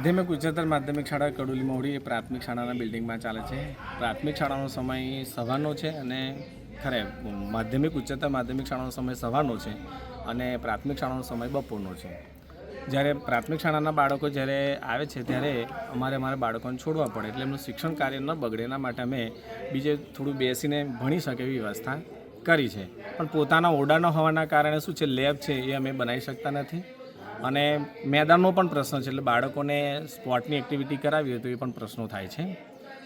માધ્યમિક ઉચ્ચતર માધ્યમિક શાળા કડોલી મોવડી એ પ્રાથમિક શાળાના બિલ્ડિંગમાં ચાલે છે. પ્રાથમિક શાળાનો સમય સવારનો છે અને માધ્યમિક ઉચ્ચતર માધ્યમિક શાળાનો સમય સવારનો છે અને પ્રાથમિક શાળાનો સમય બપોરનો છે. જ્યારે પ્રાથમિક શાળાના બાળકો જ્યારે આવે છે ત્યારે અમારા બાળકોને છોડવા પડે એટલે એમનું શિક્ષણ કાર્ય ન બગડે એના માટે અમે બીજે થોડું બેસીને ભણી શકે એવી વ્યવસ્થા કરી છે. પણ પોતાના ઓરડા ન હોવાના કારણે શું છે, લેબ છે એ અમે બનાવી શકતા નથી અને મેદાનનો પણ પ્રશ્ન છે, એટલે બાળકોને સ્પોર્ટની એક્ટિવિટી કરાવી હોય તો એ પણ પ્રશ્નો થાય છે.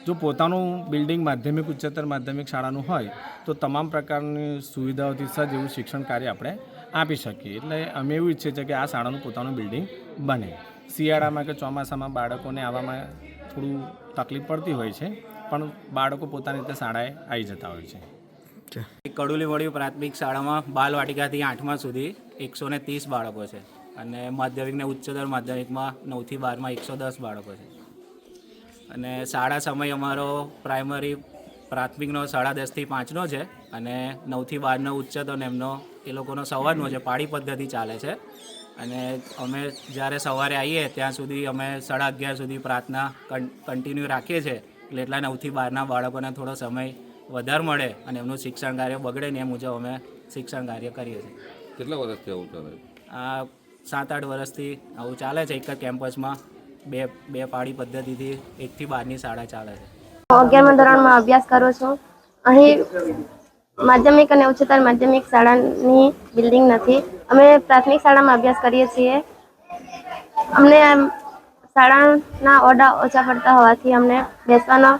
જો પોતાનું બિલ્ડિંગ માધ્યમિક ઉચ્ચતર માધ્યમિક શાળાનું હોય તો તમામ પ્રકારની સુવિધાઓથી સજ્જ એવું શિક્ષણ કાર્ય આપણે આપી શકીએ. એટલે અમે એવું ઈચ્છીએ છીએ કે આ શાળાનું પોતાનું બિલ્ડિંગ બને. શિયાળામાં કે ચોમાસામાં બાળકોને આવવામાં થોડું તકલીફ પડતી હોય છે, પણ બાળકો પોતાની રીતે શાળાએ આવી જતા હોય છે. કડોલી મોવડી પ્રાથમિક શાળામાં બાલવાટિકાથી 8મા સુધી 130 બાળકો છે અને માધ્યમિક ને ઉચ્ચતર માધ્યમિકમાં 9 થી 12માં 110 બાળકો છે. અને શાળા સમય અમારો પ્રાથમિકનો 10:30 થી 5નો છે અને 9 થી 12નો ઉચ્ચતર એમનો એ લોકોનો સવારનો છે. પાળી પદ્ધતિ ચાલે છે અને અમે જ્યારે સવારે આવીએ ત્યાં સુધી અમે 11:30 સુધી પ્રાર્થના કન્ટિન્યુ રાખીએ છીએ. એટલે એટલા 9 થી 12ના બાળકોને થોડો સમય વધારે મળે અને એમનું શિક્ષણ કાર્ય બગડે ને એ મુજબ અમે શિક્ષણ કાર્ય કરીએ છીએ. કેટલા વર્ષથી આવું ચાલે? આ 7-8 વર્ષથી આવું ચાલે છે. એક જ કેમ્પસમાં બે પાળી પદ્ધતિથી 1 થી 12ની શાળા ચાલે છે. 11મા ધોરણમાં અભ્યાસ કરું છું. અહીં માધ્યમિક અને ઉચ્ચતર માધ્યમિક શાળાની બિલ્ડિંગ નથી. અમે પ્રાથમિક શાળામાં અભ્યાસ કરીએ છીએ. અમને શાળાના ઓરડા ઓછા પડતા હોવાથી અમને બેસવાનો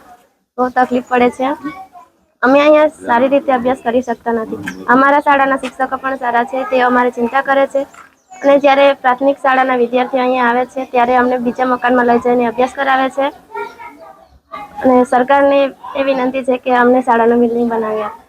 બહુ તકલીફ પડે છે. અમે અહીંયા સારી રીતે અભ્યાસ કરી શકતા નથી. અમારા શાળાના શિક્ષકો પણ સારા છે, તે અમારી ચિંતા કરે છે અને જ્યારે પ્રાથમિક શાળાના વિદ્યાર્થીઓ અહીંયા આવે છે ત્યારે અમને બીજા મકાનમાં લઈ જઈને અભ્યાસ કરાવે છે અને સરકારને એ વિનંતી છે કે અમને શાળાનું બિલ્ડિંગ બનાવી આપે.